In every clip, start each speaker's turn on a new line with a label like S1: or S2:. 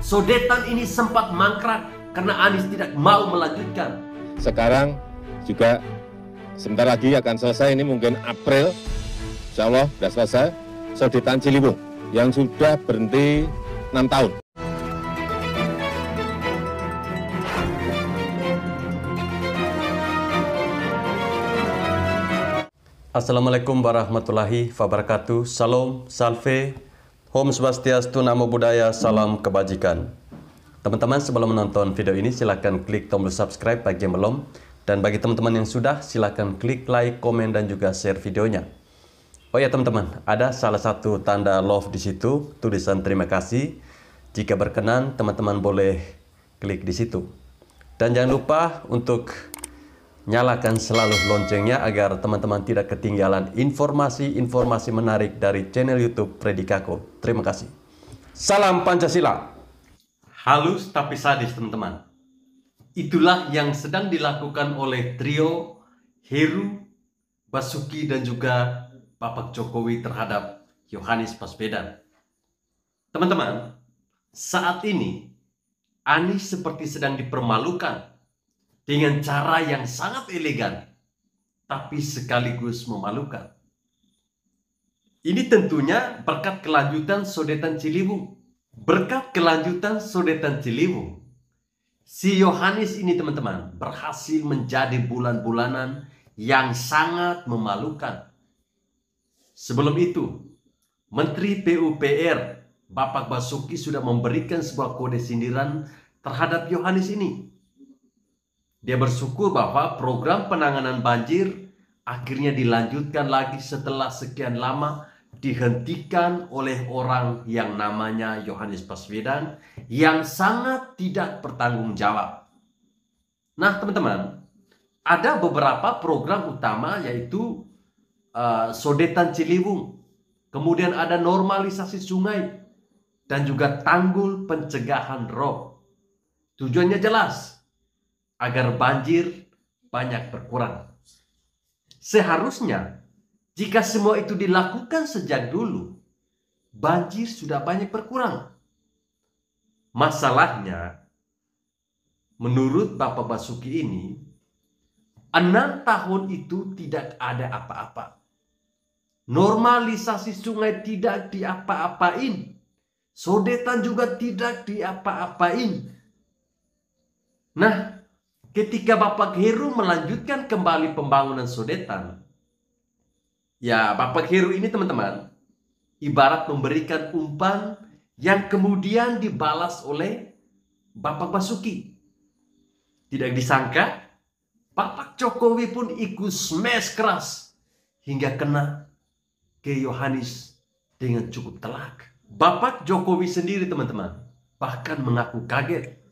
S1: Sodetan ini sempat mangkrak karena Anies tidak mau melanjutkan.
S2: Sekarang juga sebentar lagi akan selesai, ini mungkin April, insya Allah sudah selesai, Sodetan Ciliwung yang sudah berhenti 6 tahun.
S3: Assalamualaikum warahmatullahi wabarakatuh. Salam, salve, Om Swastiastu, Namo Buddhaya, salam kebajikan. Teman-teman, sebelum menonton video ini silakan klik tombol subscribe bagi yang belum, dan bagi teman-teman yang sudah silakan klik like, komen, dan juga share videonya. Oh ya teman-teman, ada salah satu tanda love di situ, tulisan terima kasih. Jika berkenan, teman-teman boleh klik di situ. Dan jangan lupa untuk nyalakan selalu loncengnya agar teman-teman tidak ketinggalan informasi-informasi menarik dari channel YouTube Freddy Kako. Terima kasih. Salam Pancasila.
S1: Halus tapi sadis teman-teman. Itulah yang sedang dilakukan oleh trio Heru, Basuki, dan juga Bapak Jokowi terhadap Yohanis Baswedan. Teman-teman, saat ini Anies seperti sedang dipermalukan dengan cara yang sangat elegan, tapi sekaligus memalukan. Ini tentunya berkat kelanjutan Sodetan Ciliwung. Berkat kelanjutan Sodetan Ciliwung, si Yohanis ini teman-teman berhasil menjadi bulan-bulanan yang sangat memalukan. Sebelum itu, Menteri PUPR Bapak Basuki sudah memberikan sebuah kode sindiran terhadap Yohanis ini. Dia bersyukur bahwa program penanganan banjir akhirnya dilanjutkan lagi setelah sekian lama dihentikan oleh orang yang namanya Yohanis Baswedan yang sangat tidak bertanggung jawab. Nah teman-teman, ada beberapa program utama yaitu Sodetan Ciliwung, kemudian ada normalisasi sungai, dan juga tanggul pencegahan rob. Tujuannya jelas, agar banjir banyak berkurang. Seharusnya, jika semua itu dilakukan sejak dulu, banjir sudah banyak berkurang. Masalahnya, menurut Bapak Basuki ini, 6 tahun itu tidak ada apa-apa. Normalisasi sungai tidak diapa-apain. Sodetan juga tidak diapa-apain. Nah, ketika Bapak Heru melanjutkan kembali pembangunan Sodetan, ya Bapak Heru ini teman-teman ibarat memberikan umpan yang kemudian dibalas oleh Bapak Basuki. Tidak disangka Bapak Jokowi pun ikut smash keras hingga kena ke Yohanis dengan cukup telak. Bapak Jokowi sendiri teman-teman bahkan mengaku kaget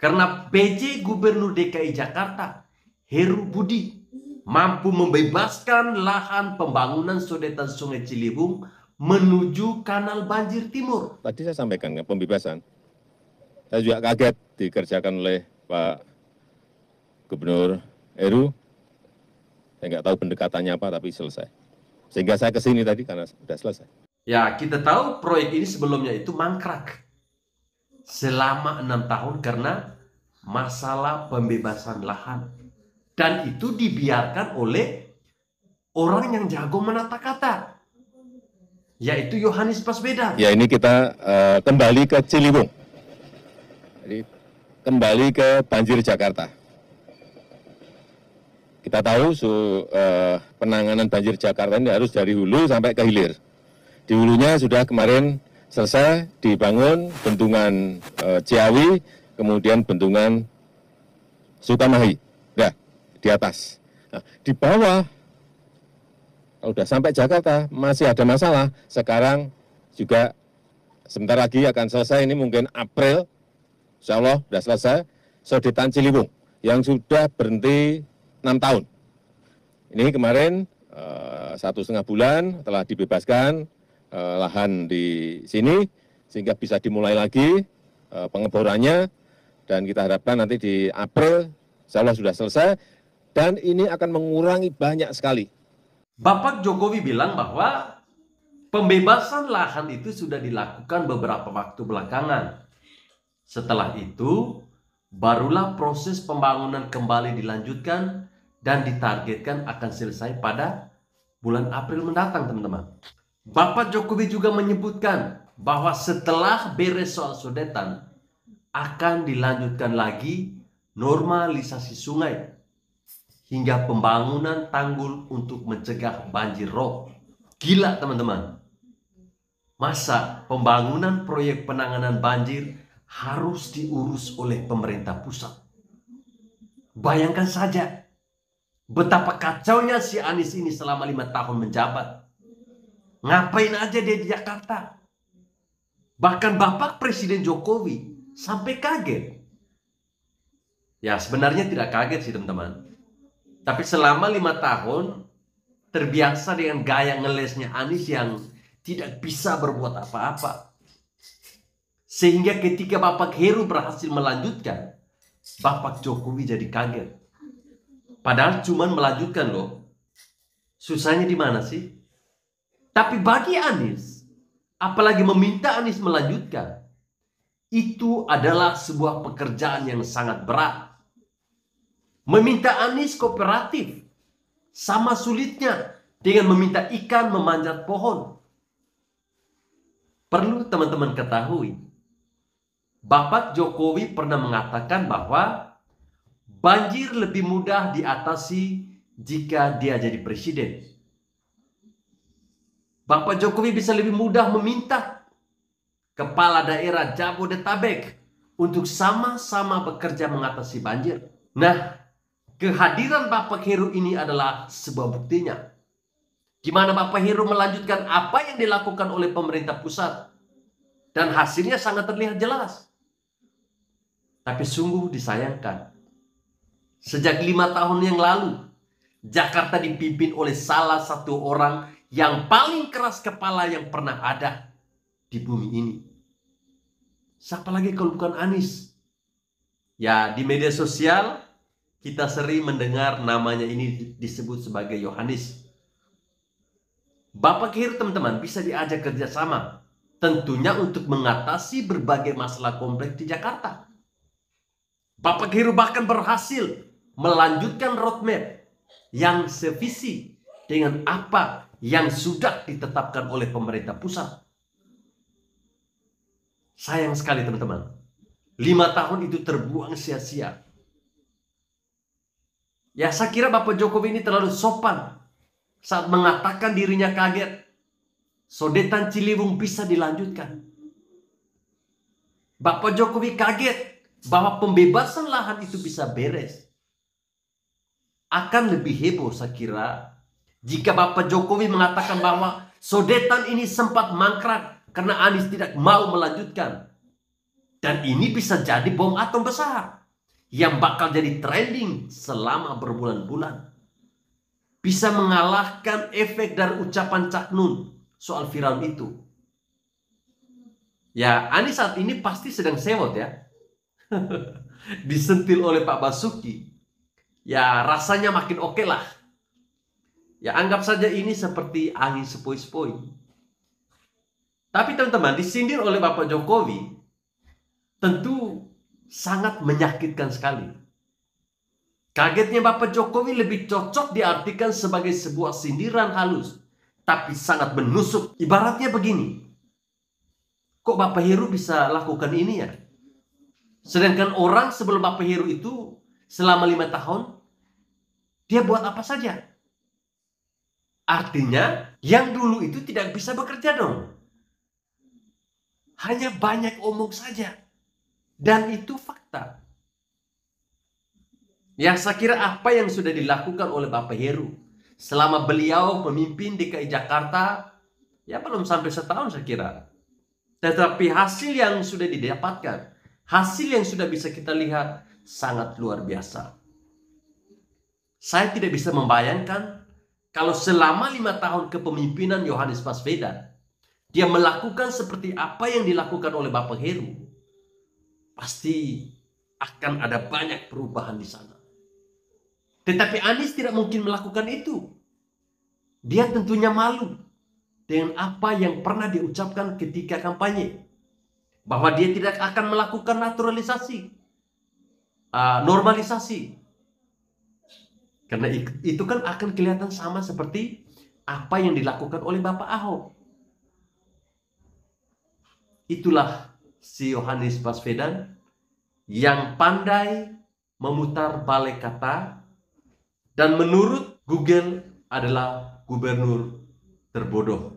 S1: karena PJ Gubernur DKI Jakarta Heru Budi mampu membebaskan lahan pembangunan Sodetan Sungai Ciliwung menuju kanal banjir timur.
S2: Tadi saya sampaikan ya, pembebasan. Saya juga kaget dikerjakan oleh Pak Gubernur Heru. Saya nggak tahu pendekatannya apa, tapi selesai. Sehingga saya kesini tadi karena sudah selesai.
S1: Ya, kita tahu proyek ini sebelumnya itu mangkrak selama 6 tahun karena masalah pembebasan lahan. Dan itu dibiarkan oleh orang yang jago menata kata, yaitu Yohanis Baswedan.
S2: Ya, ini kita kembali ke Ciliwung. Jadi kembali ke banjir Jakarta. Kita tahu penanganan banjir Jakarta ini harus dari hulu sampai ke hilir. Di hulunya sudah kemarin selesai dibangun bendungan Ciawi, kemudian bendungan Sukamahi, nah, di atas. Nah, di bawah, kalau sudah sampai Jakarta masih ada masalah. Sekarang juga sebentar lagi akan selesai, ini mungkin April, insya Allah sudah selesai, Sodetan Ciliwung yang sudah berhenti 6 tahun. Ini kemarin 1,5 bulan telah dibebaskan lahan di sini sehingga bisa dimulai lagi pengeborannya, dan kita harapkan nanti di April insya Allah sudah selesai, dan ini akan mengurangi banyak sekali.
S1: Bapak Jokowi bilang bahwa pembebasan lahan itu sudah dilakukan beberapa waktu belakangan. Setelah itu, barulah proses pembangunan kembali dilanjutkan dan ditargetkan akan selesai pada bulan April mendatang, teman-teman. Bapak Jokowi juga menyebutkan bahwa setelah beres soal Sodetan, akan dilanjutkan lagi normalisasi sungai hingga pembangunan tanggul untuk mencegah banjir rob. Gila, teman-teman. Masa pembangunan proyek penanganan banjir harus diurus oleh pemerintah pusat? Bayangkan saja betapa kacaunya si Anies ini selama 5 tahun menjabat. Ngapain aja dia di Jakarta? Bahkan Bapak Presiden Jokowi sampai kaget. Ya, sebenarnya tidak kaget sih, teman-teman. Tapi selama 5 tahun terbiasa dengan gaya ngelesnya Anies yang tidak bisa berbuat apa-apa. Sehingga ketika Bapak Heru berhasil melanjutkan, Bapak Jokowi jadi kaget. Padahal cuman melanjutkan loh. Susahnya di mana sih? Tapi bagi Anies, apalagi meminta Anies melanjutkan, itu adalah sebuah pekerjaan yang sangat berat. Meminta Anies kooperatif sama sulitnya dengan meminta ikan memanjat pohon. Perlu teman-teman ketahui, Bapak Jokowi pernah mengatakan bahwa banjir lebih mudah diatasi jika dia jadi presiden. Bapak Jokowi bisa lebih mudah meminta kepala daerah Jabodetabek untuk sama-sama bekerja mengatasi banjir. Nah, kehadiran Bapak Heru ini adalah sebuah buktinya. Di mana Bapak Heru melanjutkan apa yang dilakukan oleh pemerintah pusat. Dan hasilnya sangat terlihat jelas. Tapi sungguh disayangkan. Sejak 5 tahun yang lalu, Jakarta dipimpin oleh salah satu orang yang paling keras kepala yang pernah ada di bumi ini. Siapa lagi kalau bukan Anies? Ya, di media sosial kita sering mendengar namanya ini disebut sebagai Yohanis. Bapak Heru, teman-teman, bisa diajak kerjasama. Tentunya untuk mengatasi berbagai masalah kompleks di Jakarta. Bapak Heru bahkan berhasil melanjutkan roadmap yang sevisi dengan apa yang sudah ditetapkan oleh pemerintah pusat. Sayang sekali, teman-teman. 5 tahun itu terbuang sia-sia. Ya, saya kira Bapak Jokowi ini terlalu sopan saat mengatakan dirinya kaget Sodetan Ciliwung bisa dilanjutkan. Bapak Jokowi kaget bahwa pembebasan lahan itu bisa beres. Akan lebih heboh saya kira jika Bapak Jokowi mengatakan bahwa Sodetan ini sempat mangkrak karena Anies tidak mau melanjutkan. Dan ini bisa jadi bom atom besar yang bakal jadi trending selama berbulan-bulan. Bisa mengalahkan efek dari ucapan Cak Nun soal Firaun itu. Ya, Anies saat ini pasti sedang sewot ya. Disentil oleh Pak Basuki. Ya, rasanya makin oke lah. Ya, anggap saja ini seperti angin sepoi-sepoi. Tapi teman-teman, disindir oleh Bapak Jokowi tentu sangat menyakitkan sekali. Kagetnya Bapak Jokowi lebih cocok diartikan sebagai sebuah sindiran halus, tapi sangat menusuk. Ibaratnya begini, kok Bapak Heru bisa lakukan ini ya? Sedangkan orang sebelum Bapak Heru itu selama 5 tahun, dia buat apa saja? Artinya, yang dulu itu tidak bisa bekerja dong. Hanya banyak omong saja. Dan itu fakta. Ya, saya kira apa yang sudah dilakukan oleh Bapak Heru selama beliau memimpin DKI Jakarta, ya belum sampai setahun saya kira. Tetapi hasil yang sudah didapatkan, hasil yang sudah bisa kita lihat sangat luar biasa. Saya tidak bisa membayangkan kalau selama 5 tahun kepemimpinan Yohanis Baswedan, dia melakukan seperti apa yang dilakukan oleh Bapak Heru. Pasti akan ada banyak perubahan di sana. Tetapi Anies tidak mungkin melakukan itu. Dia tentunya malu dengan apa yang pernah diucapkan ketika kampanye. bahwa dia tidak akan melakukan naturalisasi, normalisasi. Karena itu kan akan kelihatan sama seperti apa yang dilakukan oleh Bapak Ahok. Itulah si Yohanes Baswedan yang pandai memutar balik kata dan menurut Google adalah gubernur terbodoh